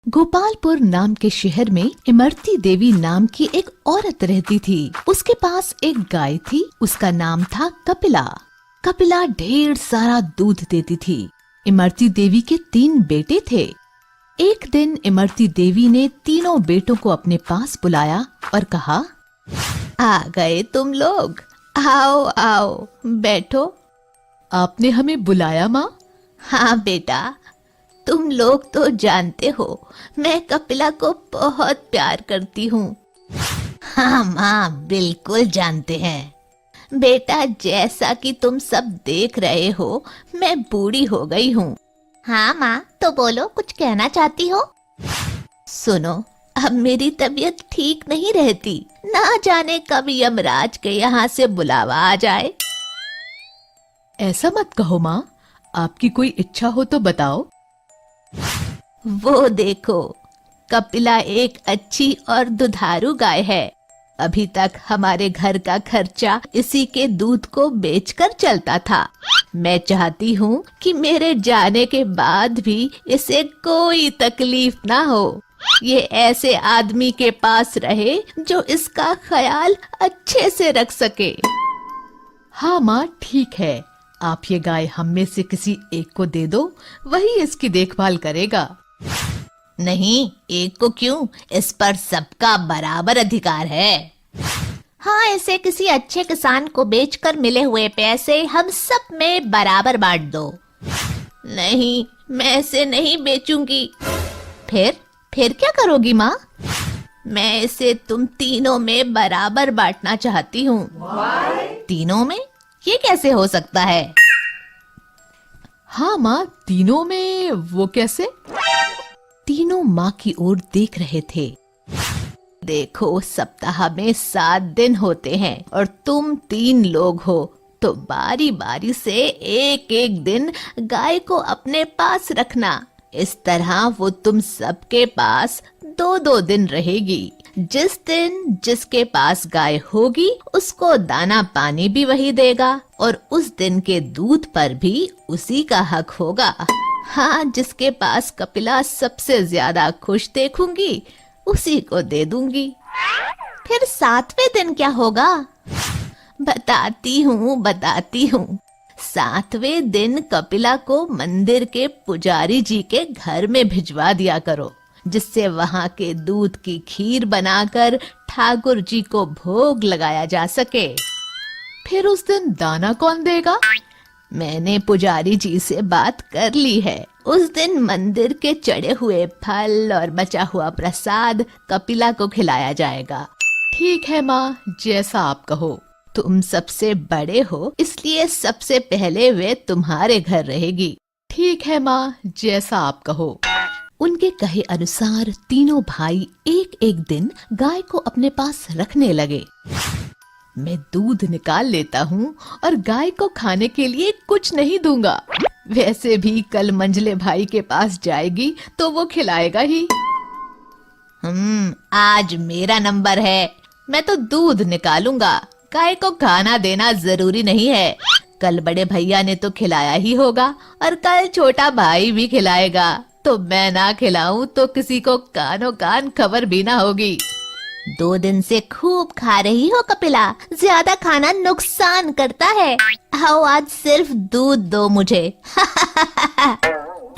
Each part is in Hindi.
गोपालपुर नाम के शहर में इमरती देवी नाम की एक औरत रहती थी। उसके पास एक गाय थी। उसका नाम था कपिला। कपिला ढेर सारा दूध देती थी। इमरती देवी के 3 बेटे थे। एक दिन इमरती देवी ने तीनों बेटों को अपने पास बुलाया और कहा, आ गए तुम लोग, आओ आओ बैठो। आपने हमें बुलाया माँ? हाँ बेटा, तुम लोग तो जानते हो मैं कपिला को बहुत प्यार करती हूँ। हाँ माँ, बिल्कुल जानते हैं बेटा। जैसा कि तुम सब देख रहे हो, मैं बूढ़ी हो गई हूँ। हाँ माँ, तो बोलो, कुछ कहना चाहती हो? सुनो, अब मेरी तबीयत ठीक नहीं रहती। ना जाने कब यमराज के यहाँ से बुलावा आ जाए। ऐसा मत कहो माँ, आपकी कोई इच्छा हो तो बताओ। वो देखो, कपिला एक अच्छी और दुधारू गाय है। अभी तक हमारे घर का खर्चा इसी के दूध को बेचकर चलता था। मैं चाहती हूँ कि मेरे जाने के बाद भी इसे कोई तकलीफ ना हो। ये ऐसे आदमी के पास रहे जो इसका ख्याल अच्छे से रख सके। हाँ माँ, ठीक है। आप ये गाय हम में से किसी एक को दे दो, वही इसकी देखभाल करेगा। नहीं, एक को क्यों? इस पर सबका बराबर अधिकार है। हाँ, इसे किसी अच्छे किसान को बेचकर मिले हुए पैसे हम सब में बराबर बांट दो। नहीं, मैं इसे नहीं बेचूंगी। फिर क्या करोगी माँ? मैं इसे तुम तीनों में बराबर बांटना चाहती हूँ। तीनों में? ये कैसे हो सकता है? हाँ माँ, तीनों में वो कैसे? तीनों माँ की ओर देख रहे थे। देखो, सप्ताह में 7 दिन होते हैं और तुम 3 लोग हो, तो बारी बारी से एक एक दिन गाय को अपने पास रखना। इस तरह वो तुम सबके पास 2-2 दिन रहेगी। जिस दिन जिसके पास गाय होगी उसको दाना पानी भी वही देगा और उस दिन के दूध पर भी उसी का हक होगा। हाँ, जिसके पास कपिला सबसे ज्यादा खुश देखूंगी उसी को दे दूंगी। फिर 7वें दिन क्या होगा? बताती हूँ। 7वें दिन कपिला को मंदिर के पुजारी जी के घर में भिजवा दिया करो, जिससे वहां के दूध की खीर बनाकर ठाकुर जी को भोग लगाया जा सके। फिर उस दिन दाना कौन देगा? मैंने पुजारी जी से बात कर ली है। उस दिन मंदिर के चढ़े हुए फल और बचा हुआ प्रसाद कपिला को खिलाया जाएगा। ठीक है माँ, जैसा आप कहो। तुम सबसे बड़े हो, इसलिए सबसे पहले वे तुम्हारे घर रहेगी। ठीक है माँ, जैसा आप कहो। उनके कहे अनुसार तीनों भाई एक एक दिन गाय को अपने पास रखने लगे। मैं दूध निकाल लेता हूँ और गाय को खाने के लिए कुछ नहीं दूंगा। वैसे भी कल मंझले भाई के पास जाएगी तो वो खिलाएगा ही। आज मेरा नंबर है, मैं तो दूध निकालूंगा। गाय को खाना देना जरूरी नहीं है। कल बड़े भैया ने तो खिलाया ही होगा और कल छोटा भाई भी खिलाएगा। तो मैं ना खिलाऊं तो किसी को कानो कान खबर भी ना होगी। 2 दिन से खूब खा रही हो कपिला, ज्यादा खाना नुकसान करता है। आओ, आज सिर्फ दूध दो मुझे।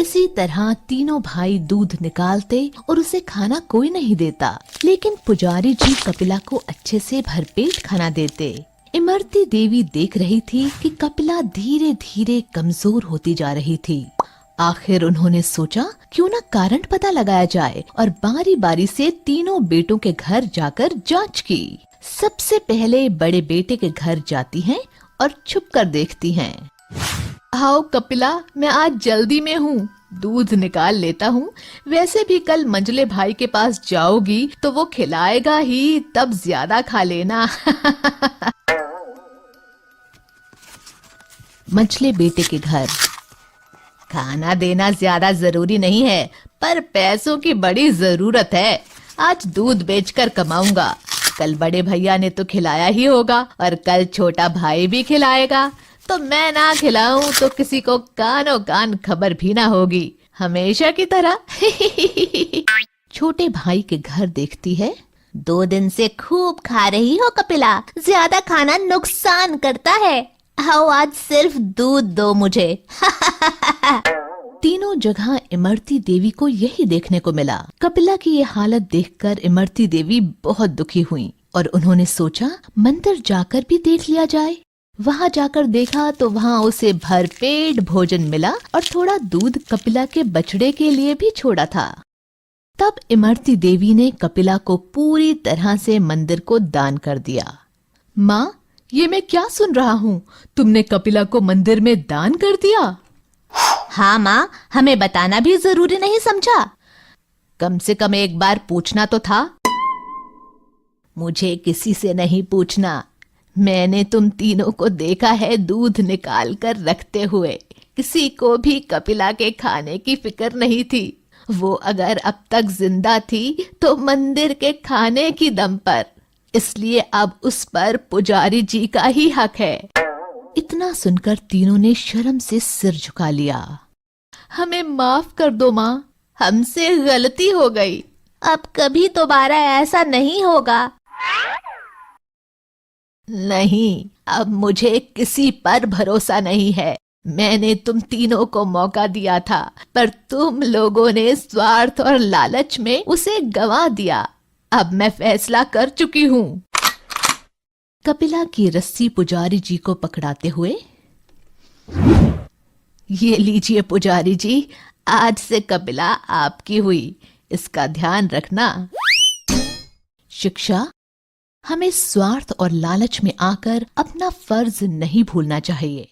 इसी तरह तीनों भाई दूध निकालते और उसे खाना कोई नहीं देता, लेकिन पुजारी जी कपिला को अच्छे से भरपेट खाना देते। इमरती देवी देख रही थी कि कपिला धीरे धीरे कमजोर होती जा रही थी। आखिर उन्होंने सोचा क्यों ना कारण पता लगाया जाए और बारी बारी से तीनों बेटों के घर जाकर जांच की। सबसे पहले बड़े बेटे के घर जाती हैं और छुप कर देखती हैं। आओ कपिला, मैं आज जल्दी में हूँ, दूध निकाल लेता हूँ। वैसे भी कल मंझले भाई के पास जाओगी तो वो खिलाएगा ही, तब ज्यादा खा लेना। मंझले बेटे के घर। खाना देना ज्यादा जरूरी नहीं है, पर पैसों की बड़ी जरूरत है। आज दूध बेचकर कमाऊंगा। कल बड़े भैया ने तो खिलाया ही होगा और कल छोटा भाई भी खिलाएगा। तो मैं ना खिलाऊं तो किसी को कानो कान खबर भी ना होगी। हमेशा की तरह। छोटे भाई के घर देखती है। 2 दिन से खूब खा रही हो कपिला, ज्यादा खाना नुकसान करता है। आओ आज सिर्फ दूध दो मुझे। तीनों जगह इमरती देवी को यही देखने को मिला। कपिला की ये हालत देखकर इमरती देवी बहुत दुखी हुई और उन्होंने सोचा मंदिर जाकर भी देख लिया जाए। वहां जाकर देखा तो वहां उसे भरपेट भोजन मिला और थोड़ा दूध कपिला के बछड़े के लिए भी छोड़ा था। तब इमरती देवी ने कपिला को पूरी तरह से मंदिर को दान कर दिया। माँ, ये मैं क्या सुन रहा हूँ? तुमने कपिला को मंदिर में दान कर दिया? हाँ माँ, हमें बताना भी जरूरी नहीं समझा? कम से कम एक बार पूछना तो था। मुझे किसी से नहीं पूछना। मैंने तुम तीनों को देखा है दूध निकाल कर रखते हुए। किसी को भी कपिला के खाने की फिक्र नहीं थी। वो अगर अब तक जिंदा थी तो मंदिर के खाने की दम पर, इसलिए अब उस पर पुजारी जी का ही हक है। इतना सुनकर तीनों ने शर्म से सिर झुका लिया। हमें माफ कर दो माँ, हमसे गलती हो गई। अब कभी दोबारा ऐसा नहीं होगा। नहीं, अब मुझे किसी पर भरोसा नहीं है। मैंने तुम तीनों को मौका दिया था, पर तुम लोगों ने स्वार्थ और लालच में उसे गंवा दिया। अब मैं फैसला कर चुकी हूँ। कपिला की रस्सी पुजारी जी को पकड़ाते हुए, ये लीजिए पुजारी जी, आज से कपिला आपकी हुई, इसका ध्यान रखना। शिक्षा: हमें स्वार्थ और लालच में आकर अपना फर्ज नहीं भूलना चाहिए।